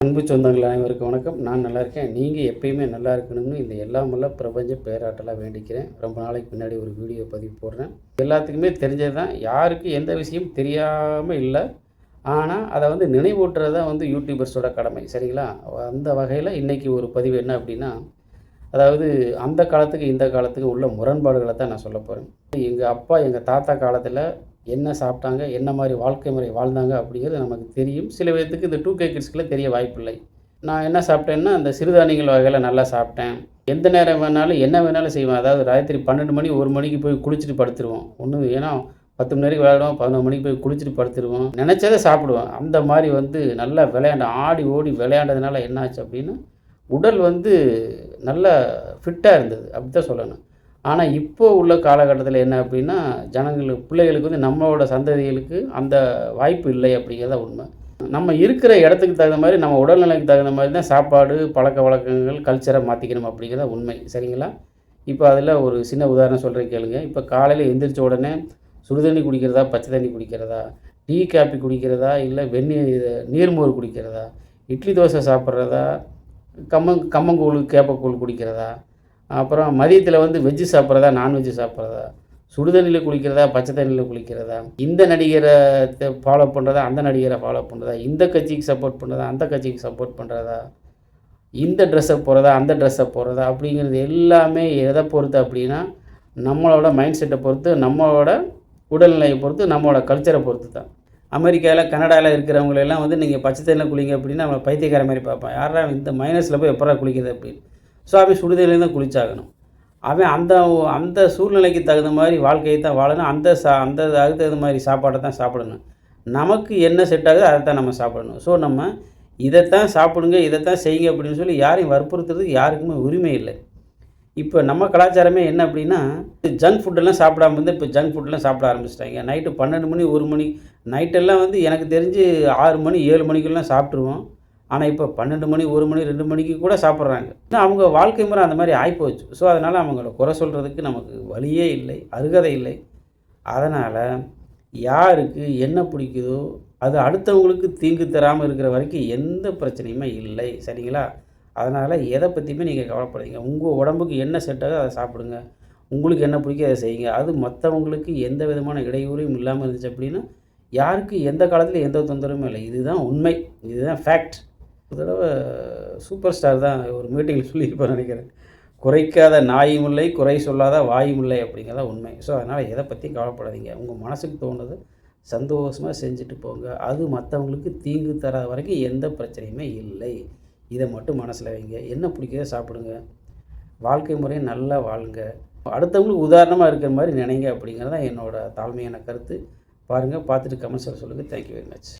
அன்பு சொந்தங்கள் அனைவருக்கும் வணக்கம். நான் நல்லா இருக்கேன். நீங்கள் எப்பயுமே நல்லா இருக்கணும்னு இந்த எல்லாம் வல்ல பிரபஞ்ச பேராற்றலாக வேண்டிக்கிறேன். ரொம்ப நாளைக்கு முன்னாடி ஒரு வீடியோ பதிவு போடுறேன். எல்லாத்துக்குமே தெரிஞ்சது தான். யாருக்கு எந்த விஷயம் தெரியாமல் இல்லை. ஆனால் அதை நினைவூட்டுறது தான் யூடியூபர்ஸோட கடமை. சரிங்களா? அந்த வகையில் இன்றைக்கி ஒரு பதிவு என்ன அப்படின்னா, அதாவது அந்த காலத்துக்கு இந்த காலத்துக்கு உள்ள முரண்பாடுகளை தான் நான் சொல்ல போகிறேன். எங்கள் அப்பா எங்கள் தாத்தா காலத்தில் என்ன சாப்பிட்டாங்க, என்ன மாதிரி வாழ்க்கை முறை வாழ்ந்தாங்க அப்படிங்கிறது நமக்கு தெரியும். சில பேர்த்துக்கு இந்த 2K கிட்ஸ்க்குலாம் தெரிய வாய்ப்பில்லை. நான் என்ன சாப்பிட்டேன்னா, அந்த சிறுதானியங்கள் வகையில் நல்லா சாப்பிட்டேன். எந்த நேரம் வேணாலும் என்ன வேணாலும் செய்வேன். அதாவது ராத்திரி 12 மணி 1 மணிக்கு போய் குளிச்சுட்டு படுத்துருவோம். ஏன்னா 10 மணி வரைக்கும் விளையாடுவோம். 11 மணிக்கு போய் குளிச்சுட்டு படுத்துருவோம். நினச்சதை சாப்பிடுவேன். அந்த மாதிரி நல்லா ஆடி ஓடி விளையாண்டதுனால என்னாச்சு அப்படின்னா, உடல் நல்லா ஃபிட்டாக இருந்தது. அப்படி தான் சொல்லணும். ஆனால் இப்போ உள்ள காலகட்டத்தில் என்ன அப்படின்னா, பிள்ளைகளுக்கு நம்மளோட சந்ததிகளுக்கு அந்த வாய்ப்பு இல்லை அப்படிங்கிறத உண்மை. நம்ம இருக்கிற இடத்துக்கு தகுந்த மாதிரி, நம்ம உடல்நிலைக்கு தகுந்த மாதிரி தான் சாப்பாடு, பழக்கவழக்கங்கள், கல்ச்சரை மாற்றிக்கணும் அப்படிங்கிறத உண்மை. சரிங்களா? இப்போ அதில் ஒரு சின்ன உதாரணம் சொல்கிறேன் கேளுங்க. இப்போ காலையில் எந்திரிச்ச உடனே சுடுதண்ணி குடிக்கிறதா, பச்சை தண்ணி குடிக்கிறதா, டீ காப்பி குடிக்கிறதா, இல்லை நீர்மோர் குடிக்கிறதா, இட்லி தோசை சாப்பிட்றதா, கம்மங்கூழ் கேப்பக்கூழ் குடிக்கிறதா, அப்புறம் மதியத்தில் வெஜ்ஜு சாப்பிட்றதா, நான்வெஜ்ஜு சாப்பிட்றதா, சுடுதண்ணியில் குளிக்கிறதா, பச்சை தண்ணியில் குளிக்கிறதா, இந்த நடிகரை ஃபாலோ பண்ணுறதா, அந்த நடிகரை ஃபாலோ பண்ணுறதா, இந்த கட்சிக்கு சப்போர்ட் பண்ணுறதா, அந்த கட்சிக்கு சப்போர்ட் பண்ணுறதா, இந்த ட்ரெஸ்ஸை போடுறதா, அந்த ட்ரெஸ்ஸை போடுறதா அப்படிங்கிறது எல்லாமே எதை பொறுத்து அப்படின்னா, நம்மளோட மைண்ட் செட்டை பொறுத்து, நம்மளோட உடல்நிலையை பொறுத்து, நம்மளோட கல்ச்சரை பொறுத்து தான். அமெரிக்காவில், கனடாவில் இருக்கிறவங்களெல்லாம் நீங்கள் பச்சை தண்ணியில் குளிங்க அப்படின்னா நம்மளை பைத்தியக்கார மாதிரி பார்ப்பான். யாரா இந்த மைனஸில் போய் எப்படா குளிக்கிறது அப்படின்னு. ஸோ அவன் சுடுதண்ணியில் தான் குளிச்சாகணும். அவன் அந்த அந்த சூழ்நிலைக்கு தகுந்த மாதிரி வாழ்க்கையை தான் வாழணும். அந்த அதுக்கு தகுந்த மாதிரி சாப்பாடை தான் சாப்பிடணும். நமக்கு என்ன செட் ஆகுதோ அதை தான் நம்ம சாப்பிடணும். ஸோ நம்ம இதைத்தான் சாப்பிடுங்க, இதைத்தான் செய்யுங்க அப்படின்னு சொல்லி யாரையும் வற்புறுத்துறதுக்கு யாருக்குமே உரிமை இல்லை. இப்போ நம்ம கலாச்சாரமே என்ன அப்படின்னா, ஜங்க் ஃபுட்டெல்லாம் சாப்பிடாம இருந்து இப்போ ஜங்க் ஃபுட்டெல்லாம் சாப்பிட ஆரம்பிச்சிட்டாங்க. நைட்டு 12 மணி 1 மணி நைட்டெல்லாம் எனக்கு தெரிஞ்சு 6 மணி 7 மணிக்கெல்லாம் சாப்பிட்ருவோம். ஆனால் இப்போ 12 மணி 1 மணி 2 மணிக்கு கூட சாப்பிட்றாங்க. ஏன்னா அவங்க வாழ்க்கை முறை அந்த மாதிரி ஆகிப்போச்சு. ஸோ அதனால் அவங்கள குறை சொல்கிறதுக்கு நமக்கு வழியே இல்லை, அருகதை இல்லை. அதனால் யாருக்கு என்ன பிடிக்குதோ அது அடுத்தவங்களுக்கு தீங்கு தராமல் இருக்கிற வரைக்கும் எந்த பிரச்சனையுமே இல்லை. சரிங்களா? அதனால் எதை பற்றியுமே நீங்கள் கவலைப்படாதீங்க. உங்கள் உடம்புக்கு என்ன செட் ஆகுதோ அதை சாப்பிடுங்க. உங்களுக்கு என்ன பிடிக்கும் அதை செய்யுங்க. அது மற்றவங்களுக்கு எந்த விதமான இடையூறும் இல்லாமல் இருந்துச்சு அப்படின்னா, யாருக்கு எந்த காலத்தில் எந்த தொந்தரவும் இல்லை. இதுதான் உண்மை, இதுதான் ஃபேக்ட். ஒரு தடவை சூப்பர் ஸ்டார் தான் ஒரு மீட்டிங்கில் சொல்லியிருப்பார் நினைக்கிறேன். குறைக்காத நாயும் இல்லை, குறை சொல்லாத வாயும் இல்லை அப்படிங்கிறத உண்மை. ஸோ அதனால் எதை பற்றியும் கவலைப்படாதீங்க. உங்கள் மனசுக்கு தோணுது சந்தோஷமாக செஞ்சுட்டு போங்க. அது மற்றவங்களுக்கு தீங்கு தராத வரைக்கும் எந்த பிரச்சனையுமே இல்லை. இதை மட்டும் மனசில் வைங்க. என்ன பிடிக்கிறதோ சாப்பிடுங்க. வாழ்க்கை முறையை நல்லா வாழுங்க. அடுத்தவங்களுக்கு உதாரணமாக இருக்கிற மாதிரி நினைங்க அப்படிங்கிறது தான் என்னோடய தாழ்மையான கருத்து. பாருங்கள், பார்த்துட்டு கமெண்ட்ஸில் சொல்லுங்கள். Thank you very much.